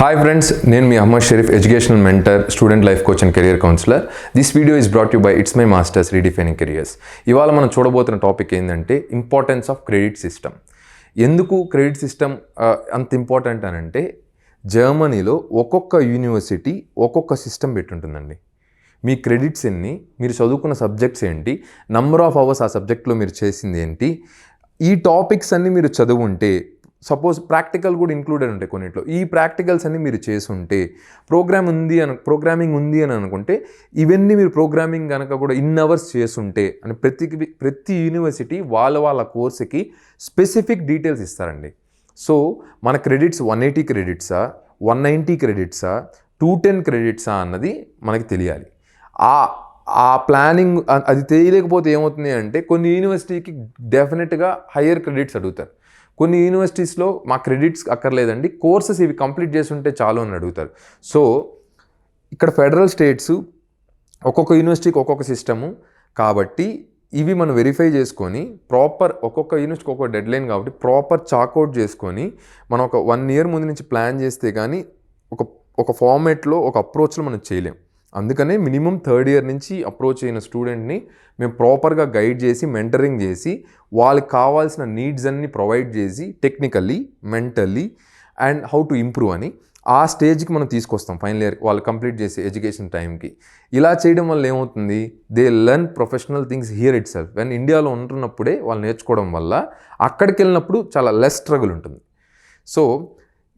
Hi friends, నేను మీ Ahmed Sharif educational mentor, student life coach and career counsellor. This video is brought you by it's my masters redefining careers. ఇవాళ మనం చూడబోతున్న topic ఏంటంటే importance of credit system. ఎందుకు credit system అంత important అని అంటే, జర్మనీలో ఒక్కొక్క యూనివర్సిటీ ఒక్కొక్క సిస్టమ్ పెట్టుంటుందండి. మీ క్రెడిట్స్ ఎన్ని, మీరు చదువుకున్న సబ్జెక్ట్స్ ఏంటి, నంబర్ ఆఫ్ అవర్స్ ఆ సబ్జెక్ట్లో మీరు చేసింది ఏంటి, ఈ టాపిక్స్ అన్నీ మీరు చదువుంటే, సపోజ్ ప్రాక్టికల్ కూడా ఇంక్లూడెడ్ ఉంటాయి కొన్నిట్లో, ఈ ప్రాక్టికల్స్ అన్నీ మీరు చేసుంటే, ప్రోగ్రామింగ్ ఉంది అని అనుకుంటే, ఇవన్నీ మీరు ప్రోగ్రామింగ్ కనుక కూడా ఇన్ అవర్స్ చేసుంటే అని ప్రతి యూనివర్సిటీ వాళ్ళ కోర్సుకి స్పెసిఫిక్ డీటెయిల్స్ ఇస్తారండి. సో మన క్రెడిట్స్ 180 క్రెడిట్సా, 190 క్రెడిట్సా, 210 క్రెడిట్సా అన్నది మనకి తెలియాలి. ఆ ప్లానింగ్ అది తెలియలేకపోతే ఏమవుతుంది అంటే, కొన్ని యూనివర్సిటీకి డెఫినెట్గా హయ్యర్ క్రెడిట్స్ అడుగుతారు. కొన్ని యూనివర్సిటీస్లో మా క్రెడిట్స్ అక్కర్లేదండి, కోర్సెస్ ఇవి కంప్లీట్ చేస్తుంటే చాలు అని అడుగుతారు. సో ఇక్కడ ఫెడరల్ స్టేట్స్ ఒక్కొక్క యూనివర్సిటీకి ఒక్కొక్క సిస్టము కాబట్టి, ఇవి మనం వెరిఫై చేసుకొని ప్రాపర్ ఒక్కొక్క యూనివర్సిటీకి ఒక్కొక్క డెడ్లైన్ కాబట్టి ప్రాపర్ చాక్అవుట్ చేసుకొని మనం ఒక 1 year ముందు నుంచి ప్లాన్ చేస్తే కానీ ఒక ఫార్మేట్లో ఒక అప్రోచ్లో మనం చేయలేం. అందుకనే మినిమం 3rd year నుంచి అప్రోచ్ అయిన స్టూడెంట్ని మేము ప్రాపర్గా గైడ్ చేసి, మెంటరింగ్ చేసి, వాళ్ళకి కావాల్సిన నీడ్స్ అన్ని ప్రొవైడ్ చేసి, technically, mentally and how to improve అని ఆ స్టేజ్కి మనం తీసుకొస్తాం. ఫైనల్ ఇయర్ వాళ్ళు కంప్లీట్ చేసి ఎడ్యుకేషన్ టైంకి. ఇలా చేయడం వల్ల ఏమవుతుంది, they learn professional things here it self. When ఇండియాలో ఉంటున్నప్పుడే వాళ్ళు నేర్చుకోవడం వల్ల అక్కడికి వెళ్ళినప్పుడు చాలా లెస్ స్ట్రగుల్ ఉంటుంది. సో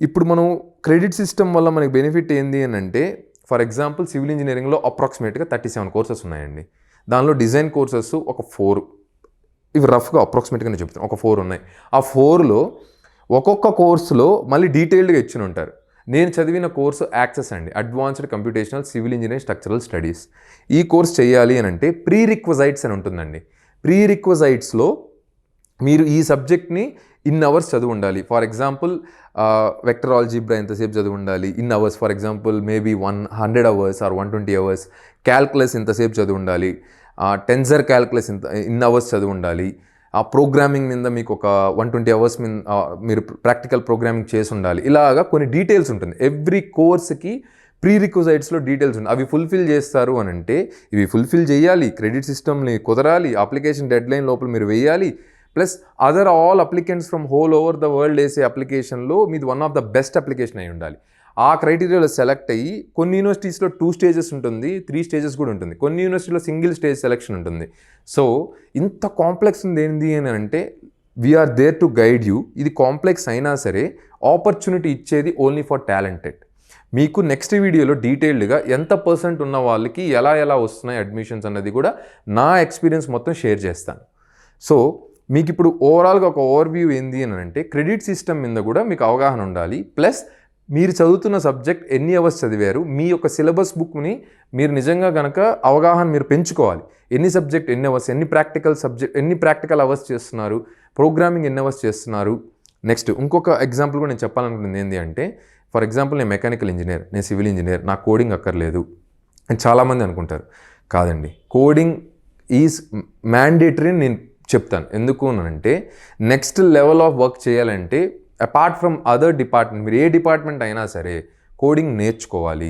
ఇప్పుడు మనం క్రెడిట్ సిస్టమ్ వల్ల మనకి బెనిఫిట్ ఏంది అని అంటే, ఫర్ ఎగ్జాంపుల్ సివిల్ ఇంజనీరింగ్లో అప్రాక్సిమేట్గా 37 కోర్సెస్ ఉన్నాయండి. దానిలో డిజైన్ కోర్సెస్ ఒక 4, ఇవి రఫ్గా అప్రాక్సిమేట్గా నేను చెప్తాను, ఒక 4 ఉన్నాయి. ఆ 4లో ఒక్కొక్క కోర్సులో మళ్ళీ డీటెయిల్డ్గా ఇచ్చి ఉంటారు. నేను చదివిన కోర్సు యాక్సెస్ అండి, advanced computational civil engineering structural studies. ఈ కోర్స్ చేయాలి అని అంటే ప్రీ రిక్వజైట్స్ అని ఉంటుందండి. ప్రీ రిక్వజైట్స్లో మీరు ఈ సబ్జెక్ట్ని ఇన్ అవర్స్ చదువు ఉండాలి. ఫర్ ఎగ్జాంపుల్ వెక్టర్ ఆల్జీబ్రా ఎంతసేపు చదువు ఉండాలి in hours. For example maybe 100 hours or 120 hours. Calculus ఇంతసేపు చదువు ఉండాలి. టెన్సర్ క్యాల్కులస్ ఇన్ అవర్స్ చదువు ఉండాలి. ఆ ప్రోగ్రామింగ్ మీద మీకు ఒక 120 hours మీరు ప్రాక్టికల్ ప్రోగ్రామింగ్ చేసి ఉండాలి. ఇలాగా కొన్ని డీటెయిల్స్ ఉంటుంది. ఎవ్రీ కోర్స్కి ప్రీ రిక్వజైట్స్లో డీటెయిల్స్ ఉన్నాయి. అవి ఫుల్ఫిల్ చేస్తారు అని అంటే, ఇవి ఫుల్ఫిల్ చేయాలి, క్రెడిట్ సిస్టమ్ని కుదరాలి, అప్లికేషన్ డెడ్లైన్ లోపల మీరు వేయాలి, plus other all applicants from whole over the world వేసే అప్లికేషన్లో మీది one of the best application అయి ఉండాలి. ఆ క్రైటీరియాలో సెలెక్ట్ అయ్యి, కొన్ని యూనివర్సిటీస్లో 2 stages ఉంటుంది, 3 stages కూడా ఉంటుంది, కొన్ని యూనివర్సిటీలో సింగిల్ స్టేజ్ సెలెక్షన్ ఉంటుంది. సో ఇంత కాంప్లెక్స్ ఉంది ఏంటి అని అంటే, we're there to guide you. ఇది కాంప్లెక్స్ అయినా సరే ఆపర్చునిటీ ఇచ్చేది ఓన్లీ ఫర్ టాలెంటెడ్. మీకు నెక్స్ట్ వీడియోలో డీటెయిల్డ్గా ఎంత % ఉన్న వాళ్ళకి ఎలా వస్తున్నాయి అడ్మిషన్స్ అన్నది కూడా నా ఎక్స్పీరియన్స్ మొత్తం షేర్ చేస్తాను. సో మీకు ఇప్పుడు ఓవరాల్గా ఒక ఓవర్వ్యూ ఏంది అని అంటే, క్రెడిట్ సిస్టమ్ మీద కూడా మీకు అవగాహన ఉండాలి. ప్లస్ మీరు చదువుతున్న సబ్జెక్ట్ ఎన్ని అవర్స్ చదివారు, మీ యొక్క సిలబస్ బుక్ని మీరు నిజంగా కనుక అవగాహన మీరు పెంచుకోవాలి. ఎన్ని సబ్జెక్ట్ ఎన్ని అవర్స్, ఎన్ని ప్రాక్టికల్ అవర్స్ చేస్తున్నారు, ప్రోగ్రామింగ్ ఎన్ని అవర్స్ చేస్తున్నారు. నెక్స్ట్ ఇంకొక ఎగ్జాంపుల్ కూడా నేను చెప్పాలనుకుంటుంది ఏంటి అంటే, ఫర్ ఎగ్జాంపుల్ నేను మెకానికల్ ఇంజనీర్, నేను సివిల్ ఇంజనీర్, నాకు కోడింగ్ అక్కర్లేదు అని చాలామంది అనుకుంటారు. కాదండి, కోడింగ్ ఈజ్ మ్యాండేటరీ నేను చెప్తాను. ఎందుకు అంటే, నెక్స్ట్ లెవెల్ ఆఫ్ వర్క్ చేయాలంటే అపార్ట్ ఫ్రమ్ అదర్ డిపార్ట్మెంట్, మీరు ఏ డిపార్ట్మెంట్ అయినా సరే కోడింగ్ నేర్చుకోవాలి.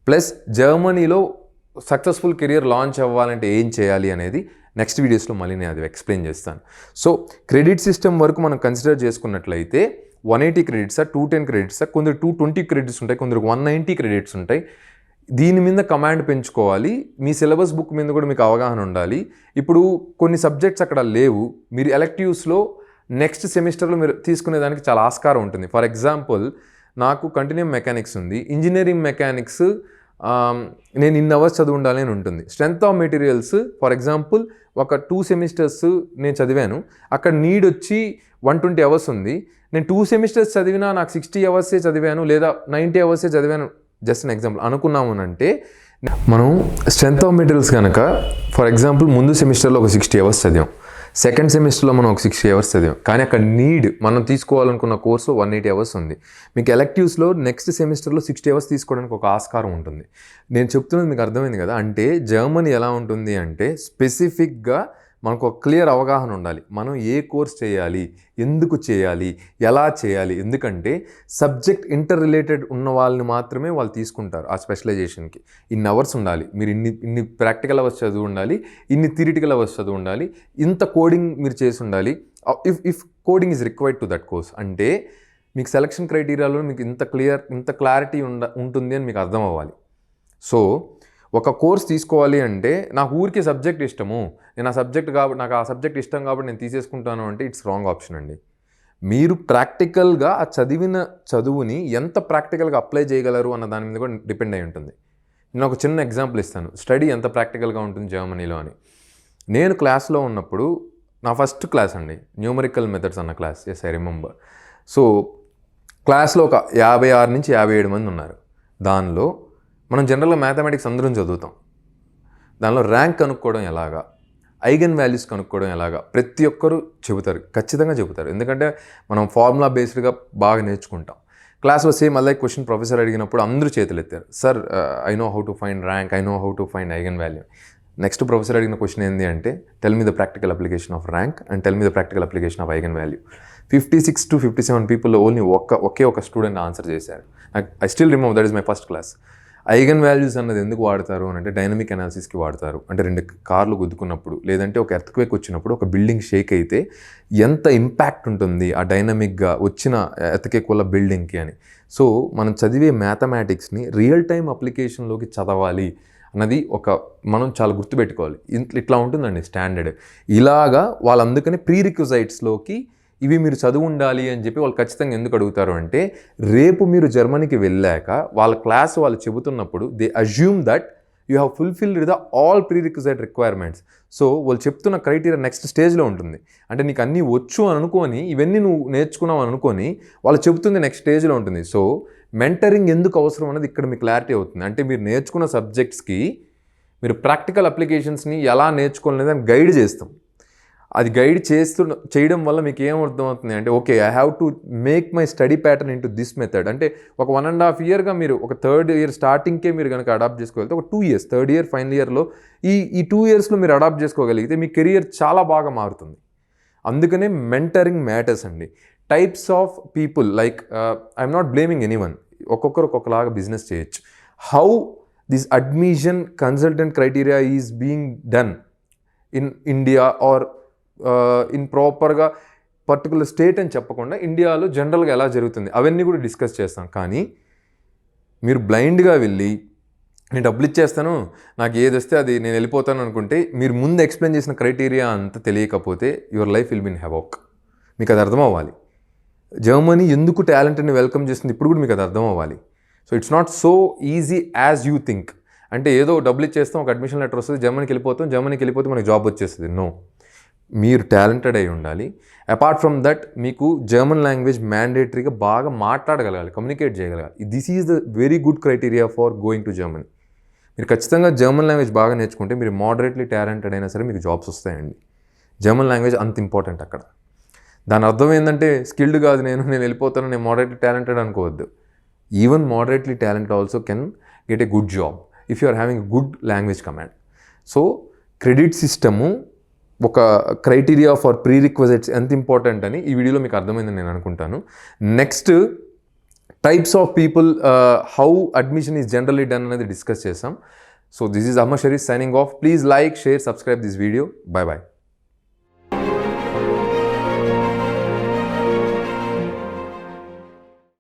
ప్లస్ జర్మనీలో సక్సెస్ఫుల్ కెరియర్ లాంచ్ అవ్వాలంటే ఏం చేయాలి అనేది నెక్స్ట్ వీడియోస్లో మళ్ళీ నేను అది ఎక్స్ప్లెయిన్ చేస్తాను. సో క్రెడిట్ సిస్టమ్ వరకు మనం కన్సిడర్ చేసుకున్నట్లయితే 180 క్రెడిట్సా, 210 క్రెడిట్సా, కొందరు 220 క్రెడిట్స్ ఉంటాయి, కొందరు 190 క్రెడిట్స్ ఉంటాయి. దీని మీద కమాండ్ పెంచుకోవాలి. మీ సిలబస్ బుక్ మీద కూడా మీకు అవగాహన ఉండాలి. ఇప్పుడు కొన్ని సబ్జెక్ట్స్ అక్కడ లేవు, మీరు ఎలెక్టివ్స్లో నెక్స్ట్ సెమిస్టర్లో మీరు తీసుకునేదానికి చాలా ఆస్కారం ఉంటుంది. ఫర్ ఎగ్జాంపుల్ నాకు కంటిన్యూమ్ మెకానిక్స్ ఉంది, ఇంజనీరింగ్ మెకానిక్స్ నేను ఇన్ అవర్స్ చదువు ఉండాలి అని ఉంటుంది. Strength of materials for example ఒక 2 semesters నేను చదివాను, అక్కడ నీడ్ వచ్చి 120 hours ఉంది. నేను 2 semesters చదివినా నాకు 60 hours చదివాను లేదా 90 hours చదివాను, జస్ట్ అన్ ఎగ్జాంపుల్ అనుకున్నాము అంటే, మనం స్ట్రెంత్ ఆఫ్ మెటీరియల్స్ కనుక ఫర్ ఎగ్జాంపుల్ ముందు సెమిస్టర్లో ఒక 60 hours చదివాం, సెకండ్ సెమిస్టర్లో మనం ఒక 60 hours చదివాం, కానీ అక్కడ నీడ్ మనం తీసుకోవాలనుకున్న కోర్సు 180 hours ఉంది. మీకు ఎలెక్టివ్స్లో నెక్స్ట్ సెమిస్టర్లో 60 hours తీసుకోవడానికి ఒక ఆస్కారం ఉంటుంది. నేను చెప్తున్నది మీకు అర్థమైంది కదా. అంటే జర్మనీ ఎలా ఉంటుంది అంటే, స్పెసిఫిక్గా మనకు ఒక క్లియర్ అవగాహన ఉండాలి. మనం ఏ కోర్స్ చేయాలి, ఎందుకు చేయాలి, ఎలా చేయాలి. ఎందుకంటే సబ్జెక్ట్ ఇంటర్ రిలేటెడ్ ఉన్న వాళ్ళని మాత్రమే వాళ్ళు తీసుకుంటారు ఆ స్పెషలైజేషన్కి. ఇన్ని అవర్స్ ఉండాలి, మీరు ఇన్ని ప్రాక్టికల్ అవర్స్ చదువు ఉండాలి, ఇన్ని థియరిటికల్ అవర్స్ చదువు ఉండాలి, ఇంత కోడింగ్ మీరు చేసి ఉండాలి. If coding is required to that course అంటే మీకు సెలక్షన్ క్రైటీరియాలో మీకు ఇంత క్లారిటీ ఉంటుంది అని మీకు అర్థం అవ్వాలి. సో ఒక కోర్స్ తీసుకోవాలి అంటే నాకు ఊరికే సబ్జెక్ట్ ఇష్టము, నేను నాకు ఆ సబ్జెక్ట్ ఇష్టం కాబట్టి నేను తీసేసుకుంటాను అంటే ఇట్స్ రాంగ్ ఆప్షన్ అండి. మీరు ప్రాక్టికల్గా ఆ చదువుని ఎంత ప్రాక్టికల్గా అప్లై చేయగలరు అన్న దాని మీద కూడా డిపెండ్ అయి ఉంటుంది. నేను ఒక చిన్న ఎగ్జాంపుల్ ఇస్తాను, స్టడీ ఎంత ప్రాక్టికల్గా ఉంటుంది జర్మనీలో అని. నేను క్లాస్లో ఉన్నప్పుడు నా ఫస్ట్ క్లాస్ అండి, న్యూమరికల్ మెథడ్స్ అన్న class. Yes, I remember. So క్లాస్లో ఒక 56 నుంచి 57 మంది ఉన్నారు. దానిలో మనం జనరల్గా మ్యాథమెటిక్స్ అందరం చదువుతాం. దానిలో ర్యాంక్ కనుక్కోవడం ఎలాగా, ఐగన్ వాల్యూస్ కనుక్కోవడం ఎలాగా ప్రతి ఒక్కరు చెబుతారు, ఖచ్చితంగా చెబుతారు. ఎందుకంటే మనం ఫార్ములా బేస్డ్గా బాగా నేర్చుకుంటాం. క్లాస్లో సేమ్ అలా క్వశ్చన్ ప్రొఫెసర్ అడిగినప్పుడు అందరూ చేతులు ఎత్తారు, sir I know how to find rank, I know how to find eigen value. Next professor అడిగిన క్వశ్చన్ ఏంటి అంటే tell me the practical application of rank and tell me the practical application of eigen value. 56 to 57 people only ఒకే ఒక student answer చేశారు. I still remember, that is my first class. Eigen values అన్నది ఎందుకు వాడతారు అని అంటే dynamic అనాలిసిస్కి వాడతారు. అంటే 2 కార్లు గుద్దుకున్నప్పుడు, లేదంటే ఒక ఎర్త్క్వేక్ వచ్చినప్పుడు, ఒక బిల్డింగ్ షేక్ అయితే ఎంత ఇంపాక్ట్ ఉంటుంది ఆ డైనమిక్గా వచ్చిన ఎర్త్క్వేక్ వల్ల బిల్డింగ్కి అని. సో మనం చదివే మ్యాథమెటిక్స్ని రియల్ టైమ్ అప్లికేషన్లోకి చదవాలి అన్నది మనం చాలా గుర్తుపెట్టుకోవాలి. ఇట్లా ఉంటుందండి స్టాండర్డ్. ఇలాగా వాళ్ళు అందుకని ప్రీ రిక్విజైట్స్లోకి ఇవి మీరు చదువు ఉండాలి అని చెప్పి వాళ్ళు ఖచ్చితంగా ఎందుకు అడుగుతారు అంటే రేపు మీరు జర్మనీకి వెళ్ళాక వాళ్ళ క్లాస్ వాళ్ళు చెబుతున్నప్పుడు they assume that you have fulfilled the all prerequisite requirements. So వాళ్ళు చెప్తున్న క్రైటీరియా నెక్స్ట్ స్టేజ్లో ఉంటుంది. అంటే నీకు అన్నీ వచ్చు అని అనుకొని, ఇవన్నీ నువ్వు నేర్చుకున్నావు అనుకొని వాళ్ళు చెబుతుంది నెక్స్ట్ స్టేజ్లో ఉంటుంది. సో మెంటరింగ్ ఎందుకు అవసరం అనేది ఇక్కడ మీకు క్లారిటీ అవుతుంది. అంటే మీరు నేర్చుకున్న సబ్జెక్ట్స్కి మీరు ప్రాక్టికల్ అప్లికేషన్స్ని ఎలా నేర్చుకోవాలనేది అని గైడ్ చేస్తాం. అది గైడ్ చేయడం వల్ల మీకు ఏం అర్థమవుతుంది అంటే okay, I have to make my study pattern into this method. అంటే ఒక 1.5 yearగా మీరు ఒక 3rd year స్టార్టింగ్కే మీరు కనుక అడాప్ట్ చేసుకోగలిగితే ఒక 2 years 3rd year ఫైనల్ ఇయర్లో ఈ 2 yearsలో మీరు అడాప్ట్ చేసుకోగలిగితే మీ కెరియర్ చాలా బాగా మారుతుంది. అందుకనే మెంటరింగ్ మ్యాటర్స్ అండి. Types of people like I'm not blaming anyone, ఒక్కొక్కరు ఒక్కొక్కలాగా బిజినెస్ చేయొచ్చు. How this admission consultant criteria is being done in India or in ప్రాపర్గా పర్టికులర్ స్టేట్ అని చెప్పకుండా ఇండియాలో జనరల్గా ఎలా జరుగుతుంది అవన్నీ కూడా డిస్కస్ చేస్తాం. కానీ మీరు బ్లైండ్గా వెళ్ళి నేను డబ్బులు ఇచ్చేస్తాను, నాకు ఏది వస్తే అది నేను వెళ్ళిపోతాను అనుకుంటే మీరు ముందు ఎక్స్ప్లెయిన్ చేసిన క్రైటీరియా అంతా తెలియకపోతే యువర్ లైఫ్ విల్ బిన్ హెవోక్. మీకు అది అర్థం అవ్వాలి. జర్మనీ ఎందుకు టాలెంట్ని వెల్కమ్ చేస్తుంది ఇప్పుడు కూడా మీకు అది అర్థం అవ్వాలి. So it's not so easy as you think. అంటే ఏదో డబ్బులు ఇచ్చేస్తాం, ఒక అడ్మిషన్ లెటర్ వస్తుంది, జర్మనీకి వెళ్ళిపోతే మనకి జాబ్ వచ్చేస్తుంది. నో, మీరు టాలెంటెడ్ అయి ఉండాలి. అపార్ట్ ఫ్రమ్ దట్ మీకు జర్మన్ లాంగ్వేజ్ మ్యాండేటరీగా బాగా మాట్లాడగలగాలి, కమ్యూనికేట్ చేయగలగాలి. This is the very good criteria for going to Germany. మీరు ఖచ్చితంగా జర్మన్ లాంగ్వేజ్ బాగా నేర్చుకుంటే మీరు మోడరేట్లీ టాలెంటెడ్ అయినా సరే మీకు జాబ్స్ వస్తాయండి. జర్మన్ లాంగ్వేజ్ అంత ఇంపార్టెంట్ అక్కడ. దాని అర్థం ఏంటంటే స్కిల్డ్ కాదు, నేను వెళ్ళిపోతాను, నేను మోడరేట్లీ టాలెంటెడ్ అనుకోవద్దు. Even moderately talented also can get a good job if you are having good language command. So credit system ఒక క్రైటీరియా ఫర్ ప్రీ రిక్వెజిట్స్ ఎంత ఇంపార్టెంట్ అని ఈ వీడియోలో మీకు అర్థమైందని నేను అనుకుంటాను. Next types of people, how admission is generally done అనేది డిస్కస్ చేసాం. So this is Ahmed Sharif signing off. Please like, share, subscribe this video. Bye by.